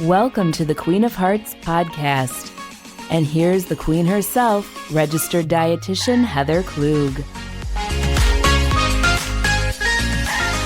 Welcome to the Queen of Hearts podcast. And here's the queen herself, registered dietitian Heather Klug.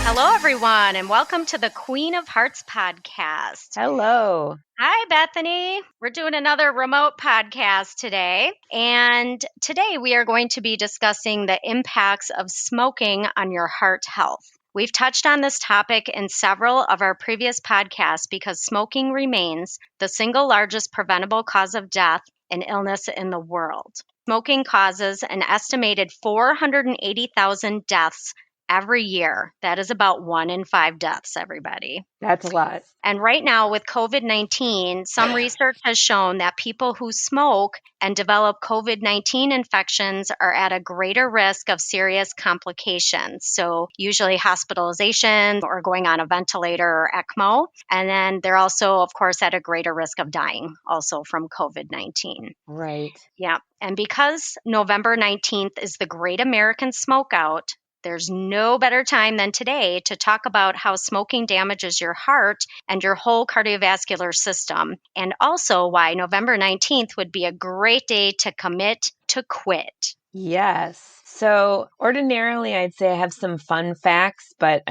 Hello, everyone, and welcome to the Queen of Hearts podcast. Hello. Hi, Bethany. We're doing another remote podcast today. And today we are going to be discussing the impacts of smoking on your heart health. We've touched on this topic in several of our previous podcasts because smoking remains the single largest preventable cause of death and illness in the world. Smoking causes an estimated 480,000 deaths every year. That is about 1 in 5 deaths, everybody. That's a lot. And right now with COVID-19, some research has shown that people who smoke and develop COVID-19 infections are at a greater risk of serious complications. So usually hospitalization or going on a ventilator or ECMO. And then they're also, of course, at a greater risk of dying also from COVID-19. Right. Yeah. And because November 19th is the Great American Smokeout, there's no better time than today to talk about how smoking damages your heart and your whole cardiovascular system, and also why November 19th would be a great day to commit to quit. Yes. So ordinarily, I'd say I have some fun facts, but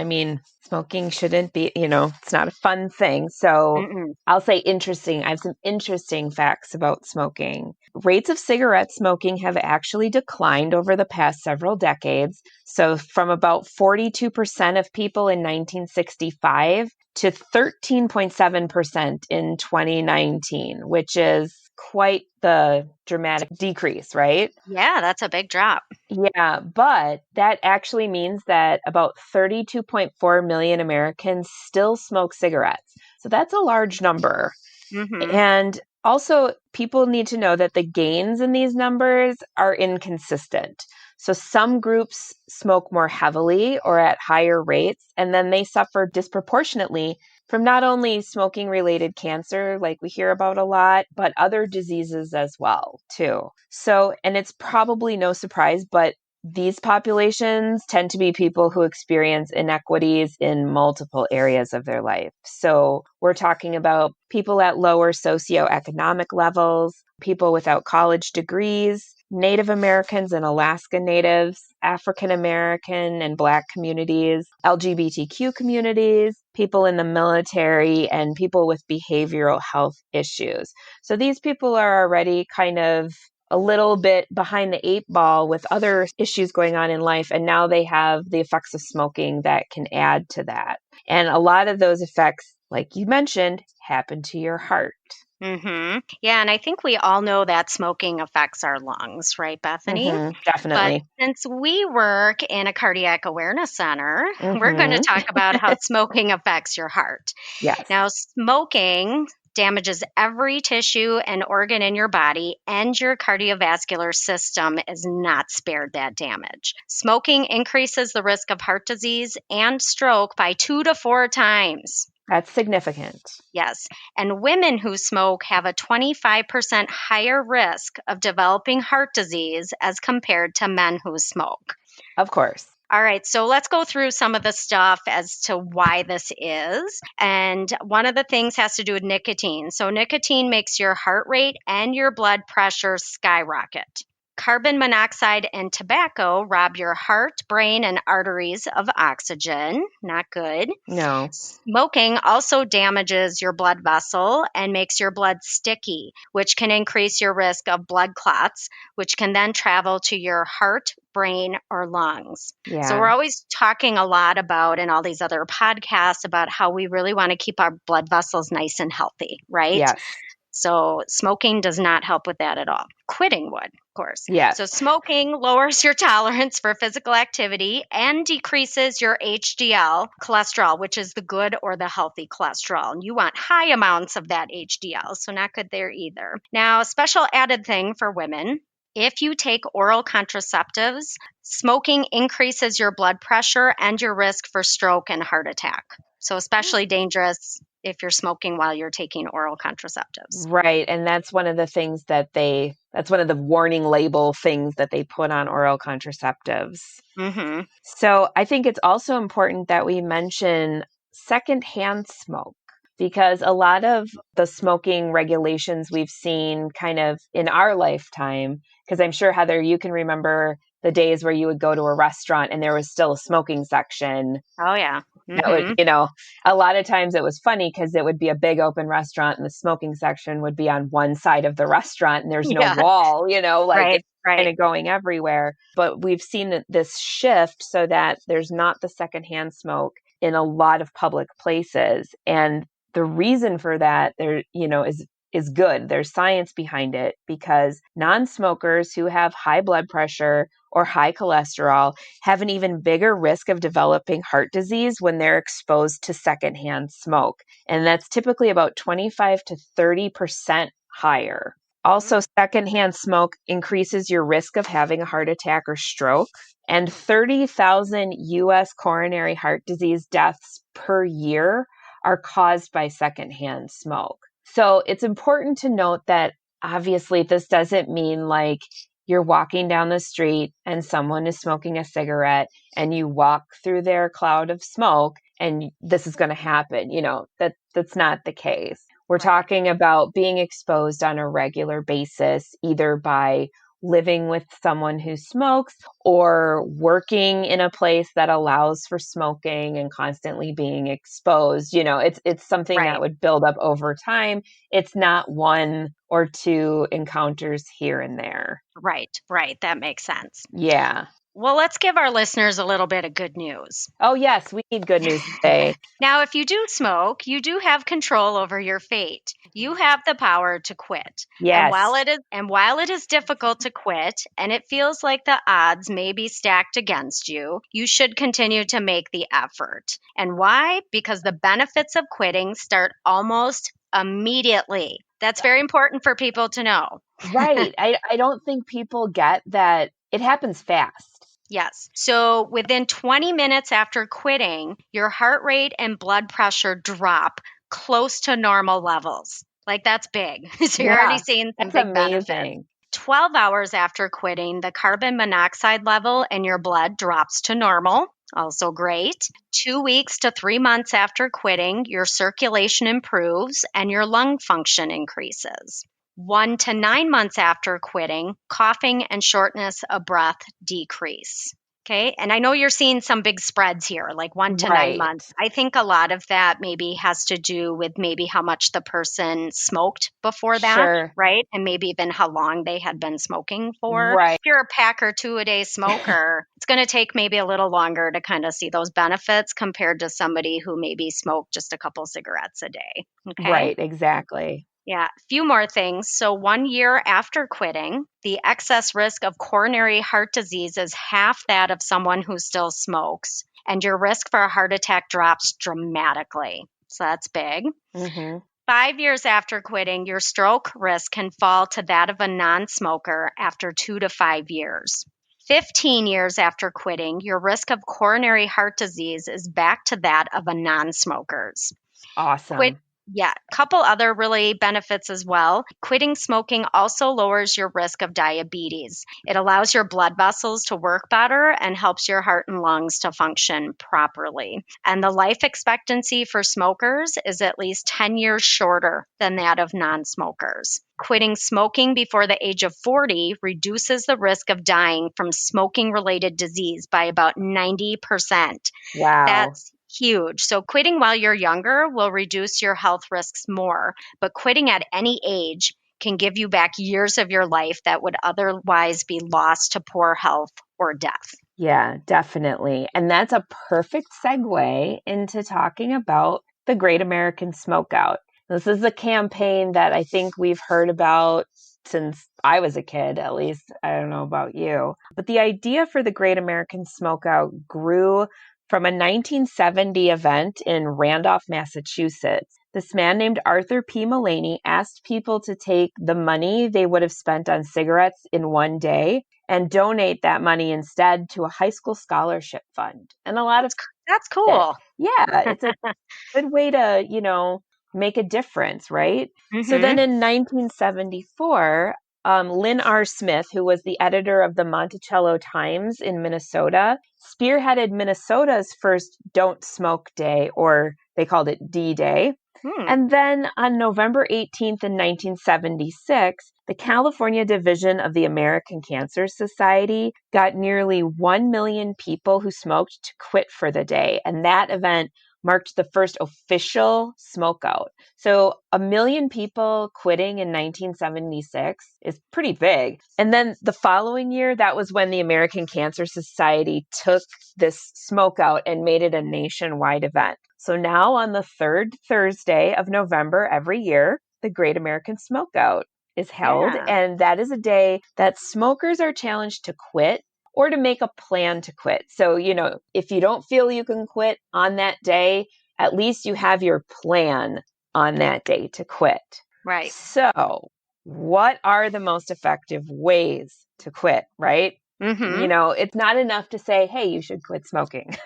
smoking shouldn't be, it's not a fun thing. So I'll say interesting. I have some interesting facts about smoking. Rates of cigarette smoking have actually declined over the past several decades. So from about 42% of people in 1965 to 13.7% in 2019, which is quite the dramatic decrease, right? Yeah, that's a big drop. Yeah, but that actually means that about 32.4 million Americans still smoke cigarettes. So that's a large number. And also, people need to know that the gains in these numbers are inconsistent. So some groups smoke more heavily or at higher rates, and then they suffer disproportionately from not only smoking-related cancer, like we hear about a lot, but other diseases as well, too. So, and it's probably no surprise, but these populations tend to be people who experience inequities in multiple areas of their life. So we're talking about people at lower socioeconomic levels, people without college degrees, Native Americans and Alaska Natives, African American and Black communities, LGBTQ communities, people in the military, and people with behavioral health issues. So these people are already kind of a little bit behind the 8 ball with other issues going on in life, and now they have the effects of smoking that can add to that. And a lot of those effects, like you mentioned, happen to your heart. Yeah, and I think we all know that smoking affects our lungs, right, Bethany? Definitely. But since we work in a cardiac awareness center, we're going to talk about how smoking affects your heart. Yes. Now, smoking damages every tissue and organ in your body, and your cardiovascular system is not spared that damage. Smoking increases the risk of heart disease and stroke by 2 to 4 times. That's significant. Yes. And women who smoke have a 25% higher risk of developing heart disease as compared to men who smoke. Of course. All right, so let's go through some of the stuff as to why this is. And one of the things has to do with nicotine. So nicotine makes your heart rate and your blood pressure skyrocket. Carbon monoxide and tobacco rob your heart, brain, and arteries of oxygen. Not good. No. Smoking also damages your blood vessel and makes your blood sticky, which can increase your risk of blood clots, which can then travel to your heart, brain, or lungs. Yeah. So we're always talking a lot about, in all these other podcasts, about how we really want to keep our blood vessels nice and healthy, right? Yes. So smoking does not help with that at all. Quitting would, of course. Yes. So smoking lowers your tolerance for physical activity and decreases your HDL cholesterol, which is the good or the healthy cholesterol. And you want high amounts of that HDL, so not good there either. Now, a special added thing for women. If you take oral contraceptives, smoking increases your blood pressure and your risk for stroke and heart attack. So especially dangerous if you're smoking while you're taking oral contraceptives. Right. And that's one of the things that's one of the warning label things that they put on oral contraceptives. So I think it's also important that we mention secondhand smoke. because a lot of the smoking regulations we've seen kind of in our lifetime, because I'm sure, Heather, you can remember the days where you would go to a restaurant and there was still a smoking section. Oh, yeah. That would, a lot of times it was funny because it would be a big open restaurant and the smoking section would be on one side of the restaurant and there's no Yeah. wall, like Right. it's kind of going everywhere. But we've seen this shift so that there's not the secondhand smoke in a lot of public places. And the reason for that is good. There's science behind it because non-smokers who have high blood pressure or high cholesterol have an even bigger risk of developing heart disease when they're exposed to secondhand smoke. And that's typically about 25 to 30% higher. Also, secondhand smoke increases your risk of having a heart attack or stroke. And 30,000 US coronary heart disease deaths per year are caused by secondhand smoke. So it's important to note that obviously this doesn't mean like you're walking down the street and someone is smoking a cigarette and you walk through their cloud of smoke and this is going to happen. That's not the case. We're talking about being exposed on a regular basis, either by living with someone who smokes or working in a place that allows for smoking and constantly being exposed. It's something that would build up over time. It's not one or two encounters here and there. Right. That makes sense. Yeah. Well, let's give our listeners a little bit of good news. Oh, yes, we need good news today. Now, if you do smoke, you do have control over your fate. You have the power to quit. Yes. And while it is difficult to quit and it feels like the odds may be stacked against you, you should continue to make the effort. And why? Because the benefits of quitting start almost immediately. That's very important for people to know. Right. I don't think people get that it happens fast. Yes. So within 20 minutes after quitting, your heart rate and blood pressure drop close to normal levels. Like that's big. So you're already seeing some big benefits. 12 hours after quitting, the carbon monoxide level in your blood drops to normal. Also great. 2 weeks to 3 months after quitting, your circulation improves and your lung function increases. 1 to 9 months after quitting, coughing and shortness of breath decrease. Okay. And I know you're seeing some big spreads here, like 1 to 9 months. I think a lot of that maybe has to do with maybe how much the person smoked before that, right? And maybe even how long they had been smoking for. Right. If you're a pack or two a day smoker, it's going to take maybe a little longer to kind of see those benefits compared to somebody who maybe smoked just a couple cigarettes a day. Okay. Right. Exactly. Yeah, a few more things. So 1 year after quitting, the excess risk of coronary heart disease is half that of someone who still smokes, and your risk for a heart attack drops dramatically. So that's big. 5 years after quitting, your stroke risk can fall to that of a non-smoker after 2 to 5 years. 15 years after quitting, your risk of coronary heart disease is back to that of a non-smoker's. Awesome. Yeah, a couple other really benefits as well. Quitting smoking also lowers your risk of diabetes. It allows your blood vessels to work better and helps your heart and lungs to function properly. And the life expectancy for smokers is at least 10 years shorter than that of non-smokers. Quitting smoking before the age of 40 reduces the risk of dying from smoking-related disease by about 90%. Wow. That's huge. So quitting while you're younger will reduce your health risks more, but quitting at any age can give you back years of your life that would otherwise be lost to poor health or death. Yeah, definitely. And that's a perfect segue into talking about the Great American Smokeout. This is a campaign that I think we've heard about since I was a kid, at least. I don't know about you. But the idea for the Great American Smokeout grew from a 1970 event in Randolph, Massachusetts. This man named Arthur P. Mullaney asked people to take the money they would have spent on cigarettes in one day and donate that money instead to a high school scholarship fund. And that's cool. Yeah, it's a good way to, make a difference, right? So then in 1974, Lynn R. Smith, who was the editor of the Monticello Times in Minnesota, spearheaded Minnesota's first Don't Smoke Day, or they called it D-Day. Hmm. And then on November 18th in 1976, the California Division of the American Cancer Society got nearly 1 million people who smoked to quit for the day. And that event marked the first official smokeout. So 1 million people quitting in 1976 is pretty big. And then the following year, that was when the American Cancer Society took this smokeout and made it a nationwide event. So now on the third Thursday of November every year, the Great American Smokeout is held. Yeah. And that is a day that smokers are challenged to quit or to make a plan to quit. So, if you don't feel you can quit on that day, at least you have your plan on that day to quit. Right. So, what are the most effective ways to quit, right? Mm-hmm. It's not enough to say, hey, you should quit smoking.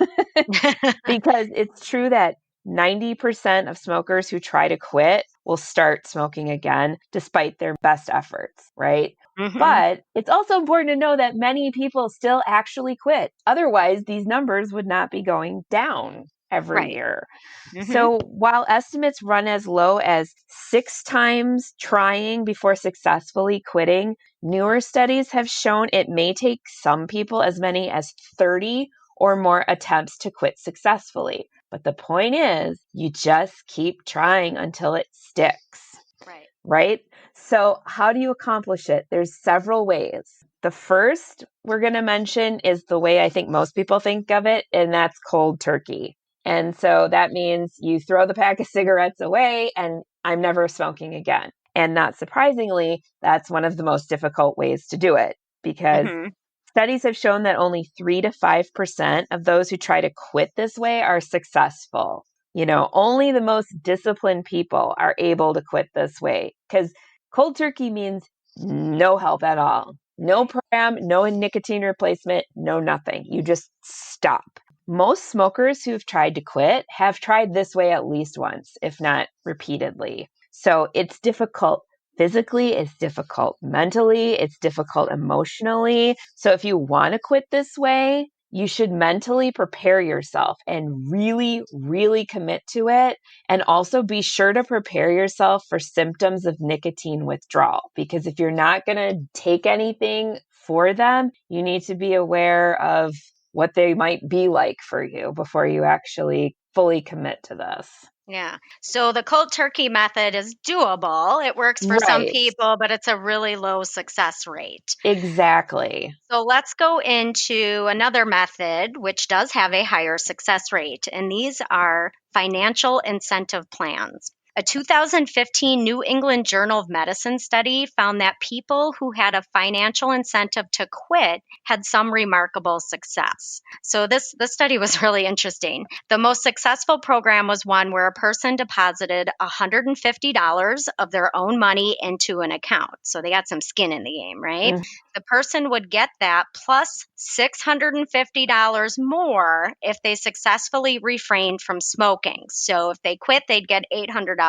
Because it's true that 90% of smokers who try to quit will start smoking again despite their best efforts, right? Mm-hmm. But it's also important to know that many people still actually quit. Otherwise, these numbers would not be going down every Right. year. Mm-hmm. So while estimates run as low as 6 times trying before successfully quitting, newer studies have shown it may take some people as many as 30 or more attempts to quit successfully. But the point is, you just keep trying until it sticks, Right. right? So how do you accomplish it? There's several ways. The first we're going to mention is the way I think most people think of it, and that's cold turkey. And so that means you throw the pack of cigarettes away and I'm never smoking again. And not surprisingly, that's one of the most difficult ways to do it because Mm-hmm. studies have shown that only 3 to 5% of those who try to quit this way are successful. Only the most disciplined people are able to quit this way because cold turkey means no help at all. No program, no nicotine replacement, no nothing. You just stop. Most smokers who've tried to quit have tried this way at least once, if not repeatedly. So it's difficult physically, it's difficult mentally, it's difficult emotionally. So if you want to quit this way, you should mentally prepare yourself and really, really commit to it. And also be sure to prepare yourself for symptoms of nicotine withdrawal. Because if you're not going to take anything for them, you need to be aware of what they might be like for you before you actually fully commit to this. Yeah. So the cold turkey method is doable. It works for some Right. people, but it's a really low success rate. Exactly. So let's go into another method, which does have a higher success rate, and these are financial incentive plans. A 2015 New England Journal of Medicine study found that people who had a financial incentive to quit had some remarkable success. So this study was really interesting. The most successful program was one where a person deposited $150 of their own money into an account. So they got some skin in the game, right? Mm. The person would get that plus $650 more if they successfully refrained from smoking. So if they quit, they'd get $800,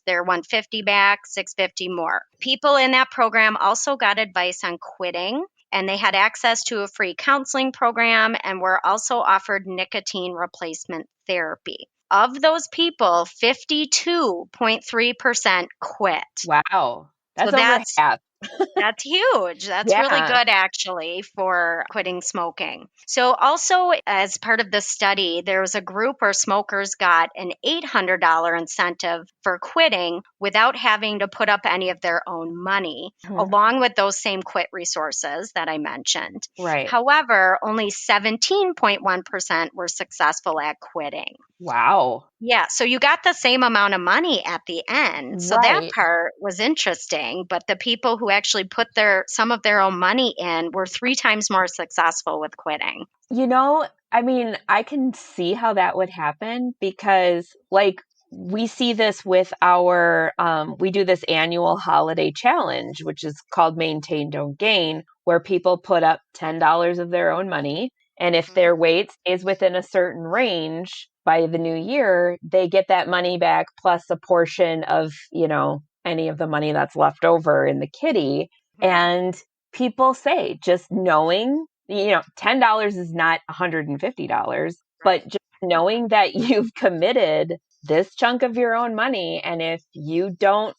their 150 back, 650 more. People in that program also got advice on quitting, and they had access to a free counseling program and were also offered nicotine replacement therapy. Of those people, 52.3% quit. Wow. So That's over half. that's huge. That's really Yeah. good, actually, for quitting smoking. So, also, as part of this study, there was a group where smokers got an $800 incentive for quitting without having to put up any of their own money, Mhm. along with those same quit resources that I mentioned. Right. However, only 17.1% were successful at quitting. Wow. Yeah, so you got the same amount of money at the end. So that Right. part was interesting, but the people who actually put some of their own money in were 3 times more successful with quitting. I can see how that would happen because, like, we see this with we do this annual holiday challenge, which is called Maintain, Don't Gain, where people put up $10 of their own money. And if Mhm. their weight stays within a certain range by the new year, they get that money back plus a portion of, any of the money that's left over in the kitty. Mhm. And people say just knowing, $10 is not $150, but Right. just knowing that you've committed this chunk of your own money. And if you don't,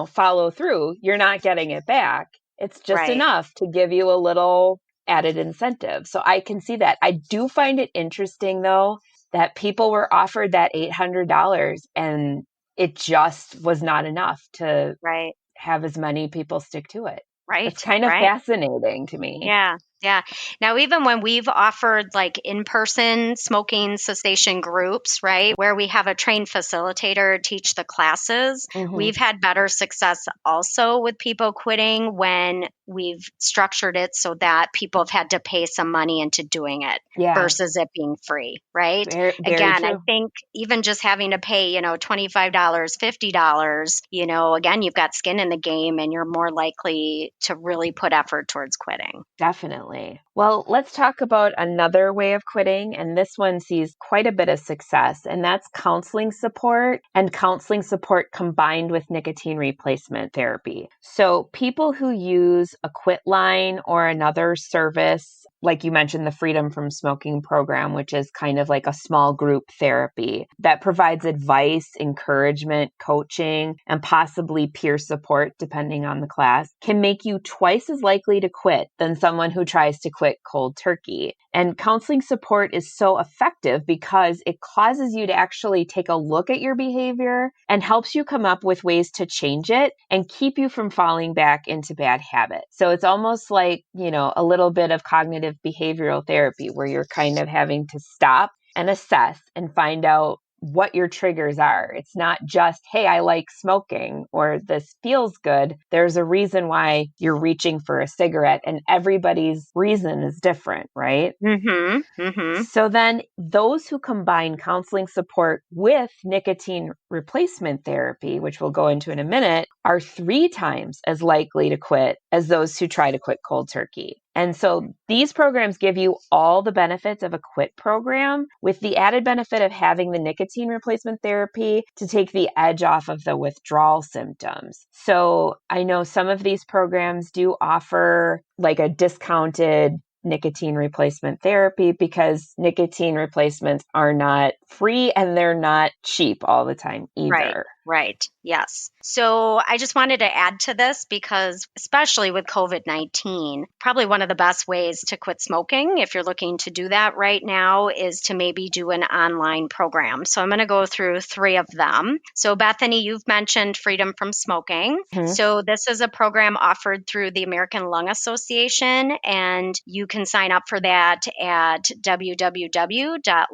follow through, you're not getting it back. It's just Right. enough to give you a little added incentive. So I can see that. I do find it interesting, though, that people were offered that $800 and it just was not enough to Right. have as many people stick to it. That's Right. kind of Right. fascinating to me. Yeah. Yeah. Now, even when we've offered like in person smoking cessation groups, right, where we have a trained facilitator teach the classes, Hmm. we've had better success also with people quitting when we've structured it so that people have had to pay some money into doing it Yeah, versus it being free, right? very, very Again, I true. think even just having to pay, $25, $50, again, you've got skin in the game and you're more likely to really put effort towards quitting. Definitely. Well, let's talk about another way of quitting. And this one sees quite a bit of success, and that's counseling support and counseling support combined with nicotine replacement therapy. So, people who use a quit line or another service, like you mentioned, the Freedom from Smoking program, which is kind of like a small group therapy that provides advice, encouragement, coaching, and possibly peer support, depending on the class, can make you twice as likely to quit than someone who tries to quit cold turkey. And counseling support is so effective because it causes you to actually take a look at your behavior and helps you come up with ways to change it and keep you from falling back into bad habits. So it's almost like, a little bit of cognitive behavioral therapy where you're kind of having to stop and assess and find out what your triggers are. It's not just, hey, I like smoking or this feels good. There's a reason why you're reaching for a cigarette, and everybody's reason is different, right? Mhm. Mhm. So then those who combine counseling support with nicotine replacement therapy, which we'll go into in a minute, are 3 times as likely to quit as those who try to quit cold turkey. And so these programs give you all the benefits of a quit program with the added benefit of having the nicotine replacement therapy to take the edge off of the withdrawal symptoms. So I know some of these programs do offer like a discounted nicotine replacement therapy because nicotine replacements are not free and they're not cheap all the time Right. either. Right. Yes. So I just wanted to add to this because, especially with COVID-19, probably one of the best ways to quit smoking, if you're looking to do that right now, is to maybe do an online program. So I'm going to go through 3 of them. So, Bethany, you've mentioned Freedom from Smoking. Mhm. So, this is a program offered through the American Lung Association, and you can sign up for that at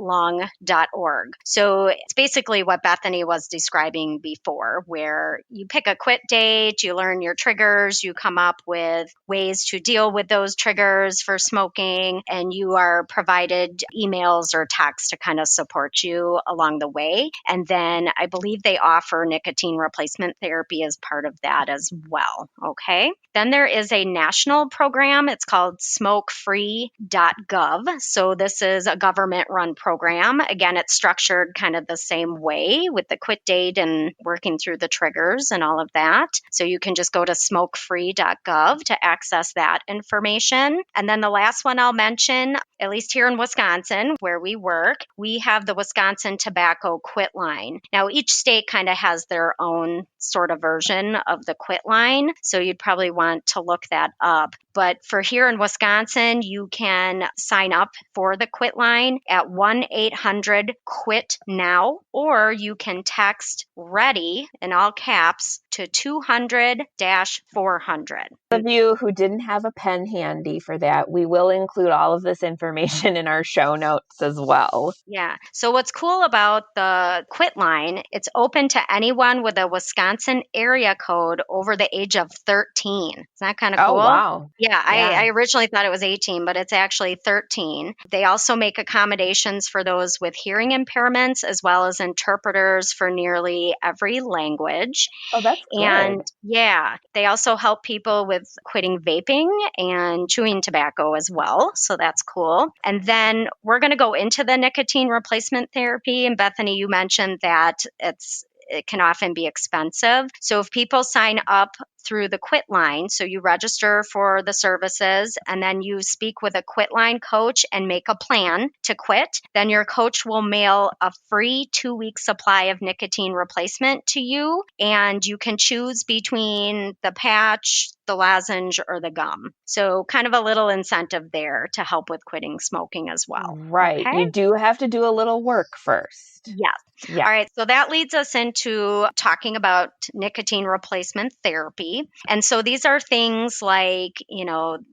www.lung.org. So, it's basically what Bethany was describing before, where you pick a quit date, you learn your triggers, you come up with ways to deal with those triggers for smoking, and you are provided emails or texts to kind of support you along the way. And then I believe they offer nicotine replacement therapy as part of that as well. Okay. Then there is a national program. It's called Smokefree.gov. So this is a government run program. Again, it's structured kind of the same way with the quit date and working through the triggers and all of that. So you can just go to smokefree.gov to access that information. And then the last one I'll mention, at least here in Wisconsin, where we work, we have the Wisconsin Tobacco Quit Line. Now, each state kind of has their own sort of version of the quit line. So you'd probably want to look that up. But for here in Wisconsin, you can sign up for the quit line at 1-800-QUIT-NOW, or you can text READY in all caps to 200-400. Those of you who didn't have a pen handy for that, we will include all of this information in our show notes as well. Yeah. So what's cool about the quit line, it's open to anyone with a Wisconsin area code over the age of 13. Isn't that kind of Oh, cool? wow. Yeah, Yeah. I originally thought it was 18, but it's actually 13. They also make accommodations for those with hearing impairments as well as interpreters for nearly every language. Oh, that's And good. yeah, they also help people with quitting vaping and chewing tobacco as well. So that's cool. And then we're going to go into the nicotine replacement therapy. And Bethany, you mentioned that it can often be expensive. So if people sign up through the Quit line. So you register for the services and then you speak with a Quit line coach and make a plan to quit. Then your coach will mail a free 2-week supply of nicotine replacement to you, and you can choose between the patch, the lozenge, or the gum. So kind of a little incentive there to help with quitting smoking as well. Right. Okay? You do have to do a little work first. Yes. Yeah. All right. So that leads us into talking about nicotine replacement therapy. And so these are things like,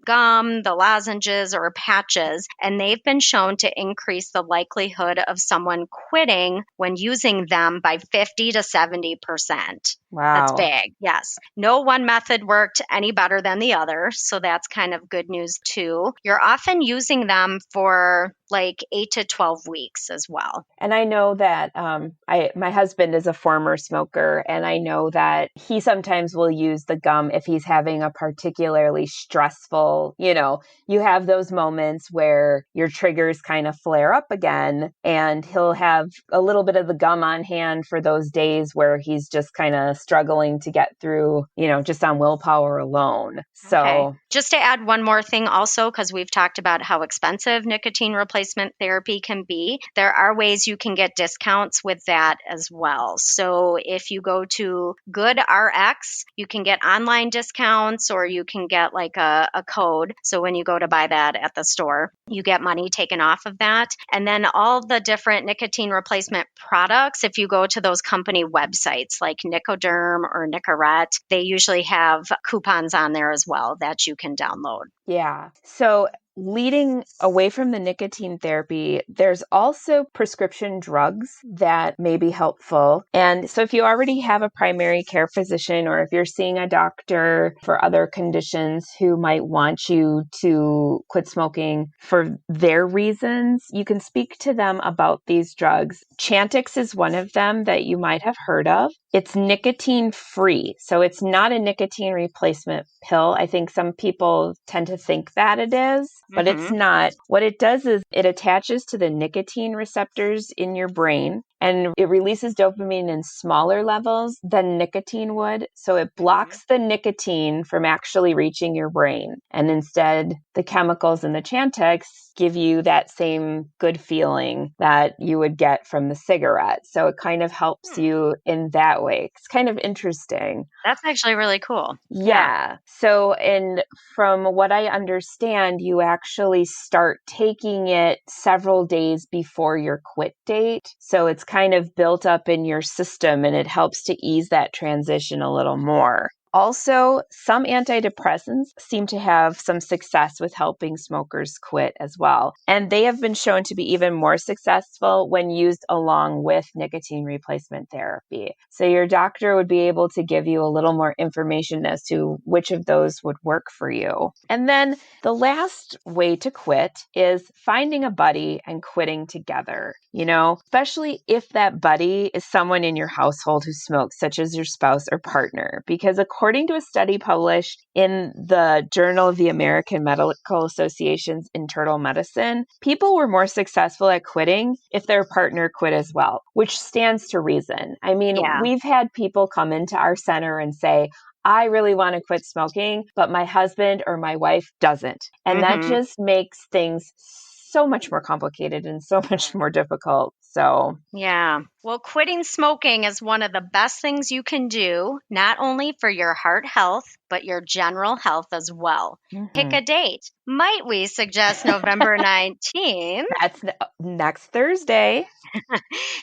gum, the lozenges or patches, and they've been shown to increase the likelihood of someone quitting when using them by 50 to 70%. That's Wow. big. Yes. No one method worked any better than the other. So that's kind of good news too. You're often using them for like 8 to 12 weeks as well. And I know that my husband is a former smoker, and I know that he sometimes will use the gum if he's having a particularly stressful, you have those moments where your triggers kind of flare up again, and he'll have a little bit of the gum on hand for those days where he's just kind of struggling to get through, just on willpower alone. So Okay. Just to add one more thing also, because we've talked about how expensive nicotine replacement therapy can be, there are ways you can get discounts with that as well. So if you go to GoodRx, you can get online discounts or you can get like a code. So when you go to buy that at the store, you get money taken off of that. And then all the different nicotine replacement products, if you go to those company websites like Nicoderm or Nicorette, they usually have coupons on there as well that you can download. yeah. So leading away from the nicotine therapy, there's also prescription drugs that may be helpful. And so if you already have a primary care physician, or if you're seeing a doctor for other conditions who might want you to quit smoking for their reasons, you can speak to them about these drugs. Chantix is one of them that you might have heard of. It's nicotine free. So it's not a nicotine replacement pill. I think some people tend to think that it is, but it's not. What it does is it attaches to the nicotine receptors in your brain, and it releases dopamine in smaller levels than nicotine would. So it blocks the nicotine from actually reaching your brain. And instead, the chemicals in the Chantix give you that same good feeling that you would get from the cigarette. So it kind of helps you in that way. It's kind of interesting. That's actually really cool. Yeah. So, and from what I understand, you actually start taking it several days before your quit date. So it's kind of built up in your system, and it helps to ease that transition a little more. Also, some antidepressants seem to have some success with helping smokers quit as well. And they have been shown to be even more successful when used along with nicotine replacement therapy. So your doctor would be able to give you a little more information as to which of those would work for you. And then the last way to quit is finding a buddy and quitting together, especially if that buddy is someone in your household who smokes, such as your spouse or partner, because according to a study published in the Journal of the American Medical Association's Internal Medicine, people were more successful at quitting if their partner quit as well, which stands to reason. I mean, we've had people come into our center and say, I really want to quit smoking, but my husband or my wife doesn't. And that just makes things so much more complicated and so much more difficult. So, yeah. Well, quitting smoking is one of the best things you can do, not only for your heart health, but your general health as well. Pick a date. Might we suggest November 19th? That's next Thursday.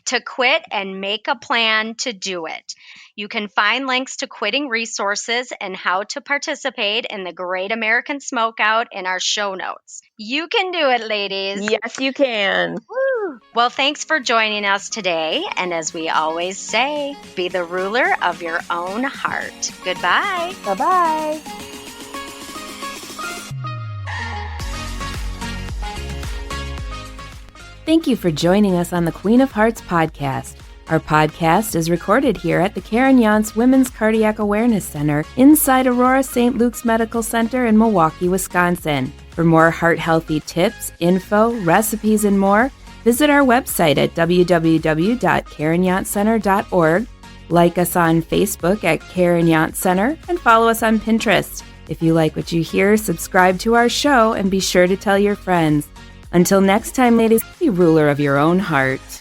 To quit and make a plan to do it. You can find links to quitting resources and how to participate in the Great American Smokeout in our show notes. You can do it, ladies. Yes, you can. Woo. Well, thanks for joining us today. And as we always say, be the ruler of your own heart. Goodbye. Bye-bye. Thank you for joining us on the Queen of Hearts podcast. Our podcast is recorded here at the Karen Yance Women's Cardiac Awareness Center inside Aurora St. Luke's Medical Center in Milwaukee, Wisconsin. For more heart-healthy tips, info, recipes, and more, visit our website at www.karenyancecenter.org, Like us on Facebook at Karen Yance Center and follow us on Pinterest. If you like what you hear, subscribe to our show and be sure to tell your friends. Until next time, ladies, be ruler of your own heart.